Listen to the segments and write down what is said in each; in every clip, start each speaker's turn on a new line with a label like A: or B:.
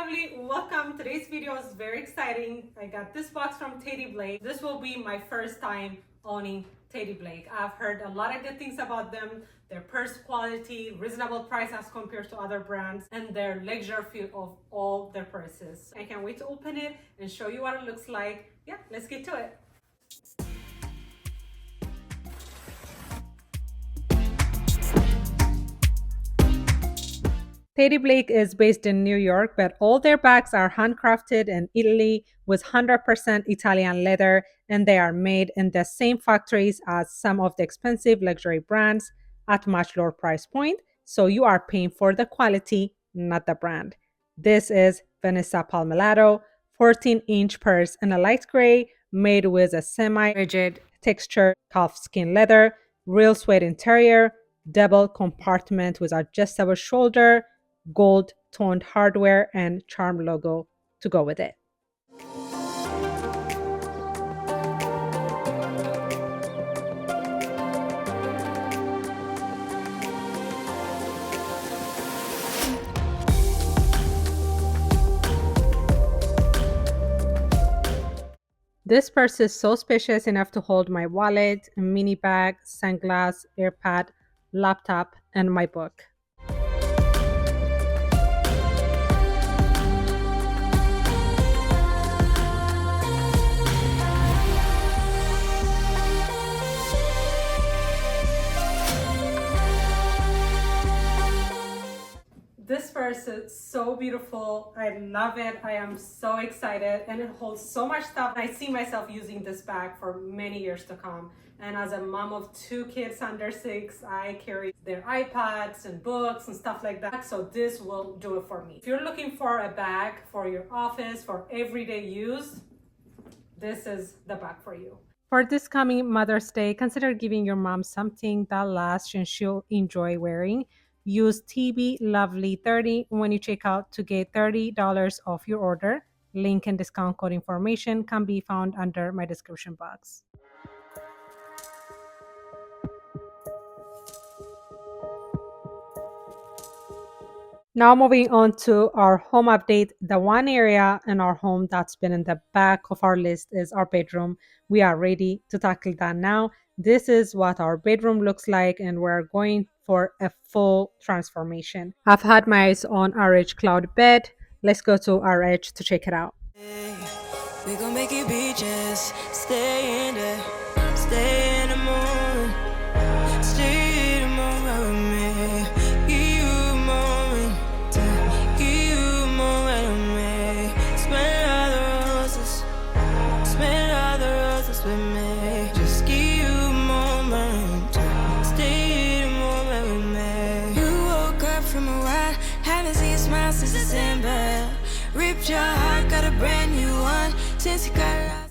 A: lovely, welcome. Today's video is very exciting. I got this box from Teddy Blake. This will be my first time owning Teddy Blake. I've heard a lot of good things about them. Their purse quality, reasonable price as compared to other brands, and their luxury feel of all their purses. I can't wait to open it and show you what it looks like. Yeah, let's get to it. Teddy Blake is based in New York, but all their bags are handcrafted in Italy with 100% Italian leather, and they are made in the same factories as some of the expensive luxury brands at much lower price point. So you are paying for the quality, not the brand. This is Vanessa Palmelato 14-inch purse in a light gray, made with a semi-rigid texture calfskin leather, real suede interior, double compartment with adjustable shoulder, gold toned hardware, and charm logo to go with it. This purse is so spacious enough to hold my wallet, a mini bag, sunglass, AirPad, laptop, and my book. This purse is so beautiful. I love it. I am so excited, and it holds so much stuff. I see myself using this bag for many years to come. And as a mom of 2 kids under 6, I carry their iPads and books and stuff like that. So this will do it for me. If you're looking for a bag for your office, for everyday use, this is the bag for you. For this coming Mother's Day, consider giving your mom something that lasts and she'll enjoy wearing. Use TB Lovely 30 when you check out to get $30 off your order. Link and discount code information can be found under my description box. Now moving on to our home update, the one area in our home that's been in the back of our list is our bedroom. We are ready to tackle that now. This is what our bedroom looks like, and we're going for a full transformation. I've had my eyes on RH Cloud bed. Let's go to RH to check it out.
B: We gon' make it beaches, stay in there, stay in the moon, stay in the moon with me, give you a moment, give you a moment with me, smell all the roses, smell all the roses with me, just give you a moment, stay in the moment with me. You woke up from a ride, haven't seen you smile since December, ripped your heart, got a brand new one.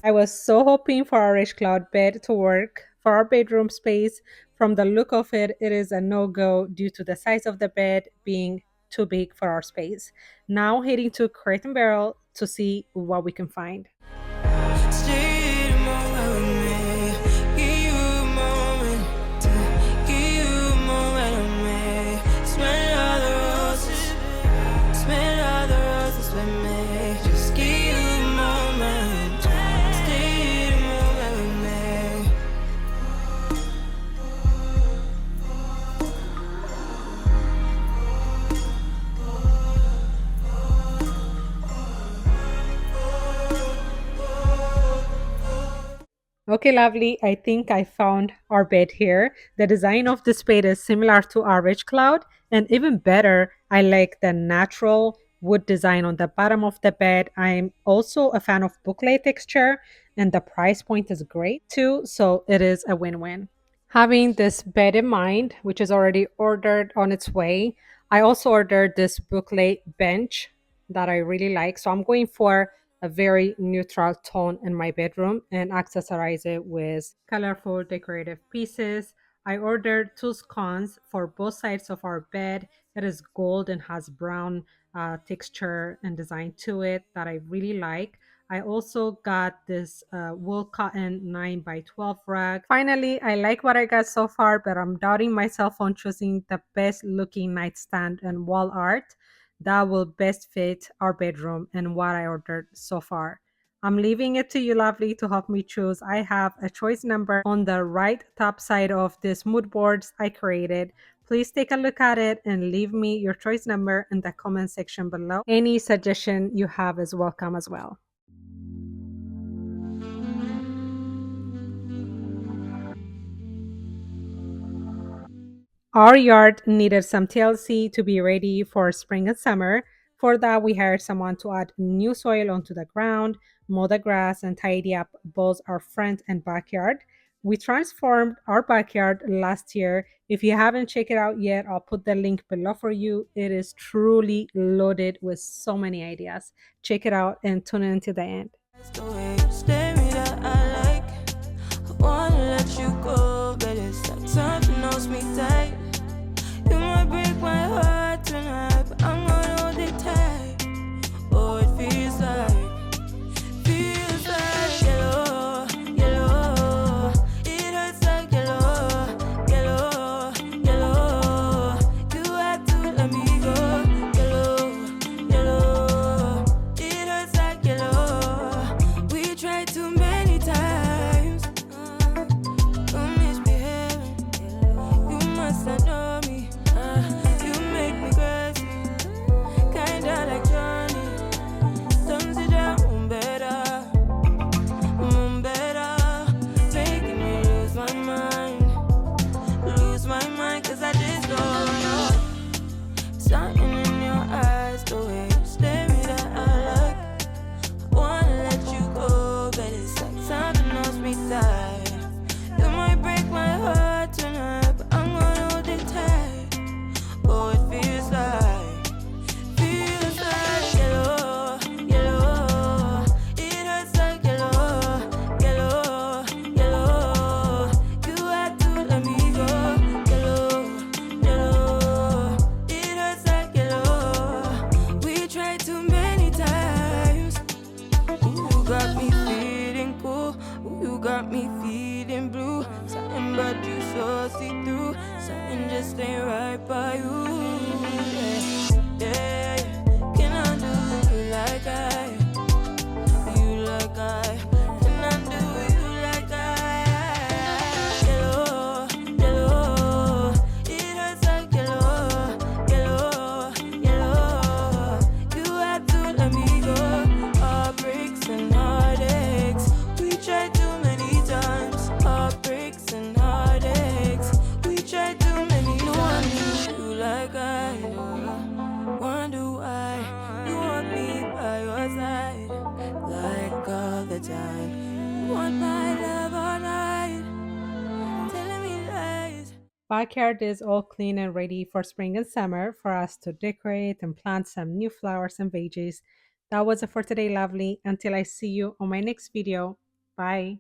A: I was so hoping for our RH Cloud bed to work for our bedroom space. From the look of it, it is a no-go due to the size of the bed being too big for our space. Now heading to Crate and Barrel to see what we can find.
B: Stay a moment with me, give you a moment, give you a moment with me, smell all the roses, smell all the roses with me, just give you a moment, stay a moment with me.
A: Okay, lovely. I think I found our bed here. The design of this bed is similar to our RH Cloud, and even better, I like the natural wood design on the bottom of the bed. I'm also a fan of boucle texture, and the price point is great too, so it is a win-win. Having this bed in mind, which is already ordered on its way, I also ordered this boucle bench that I really like. So I'm going for a very neutral tone in my bedroom and accessorize it with colorful decorative pieces. I ordered 2 scones for both sides of our bed. It is gold and has brown texture and design to it that I really like. I also got this wool cotton 9 by 12 rug. Finally, I like what I got so far, but I'm doubting myself on choosing the best looking nightstand and wall art. that will best fit our bedroom and what I ordered so far. I'm leaving it to you, lovely, to help me choose. I have a choice number on the right top side of this mood boards I created. Please take a look at it and leave me your choice number in the comment section below. Any suggestion you have is welcome as well. Our yard needed some TLC to be ready for spring and summer. For that, we hired someone to add new soil onto the ground, mow the grass, and tidy up both our front and backyard. We transformed our backyard last year. If you haven't checked it out yet, I'll put the link below for you. It is truly loaded with so many ideas. Check it out and tune in to the end.
B: That's the way you stare me that I like. I wanna let you go, but it's like something knows me tight. You might break my heart tonight, but I'm gonna hold it tight. Oh, it feels like yellow, yellow. It hurts like yellow, yellow, yellow. You have to let me go, yellow, yellow. It hurts like yellow. We tried too many times. Don't misbehave. You must not know me. You make me crazy, kinda like Johnny. Don't sit down, better, making me lose my mind, 'cause I just don't know. Something in your eyes, the way you stare me that I like. I wanna let you go, but it's like something knows me tight. You might break my heart tonight, but I'm gonna hold it tight. Oh, it feels like yellow, yellow. It hurts like yellow, yellow, yellow. You had to let me go, yellow, yellow. It hurts like yellow. We tried too many times. Ooh, you got me feeling cool. Ooh, you got me feeling blue. Something about you so see-through. Something just ain't right by you. Yeah, can I do you like I? Can I do you like I? Yellow, yellow. It hurts like yellow, yellow, yellow. You had to let me go. Heartbreaks and heartaches. We tried too many times. Heartbreaks and heartaches. We tried too many. No one knew you like I do. Wonder why you want me by your side, like all the time. You want my love all night, telling me lies.
A: Backyard is all clean and ready for spring and summer for us to decorate and plant some new flowers and veggies. That was it for today, lovely. Until I see you on my next video. Bye.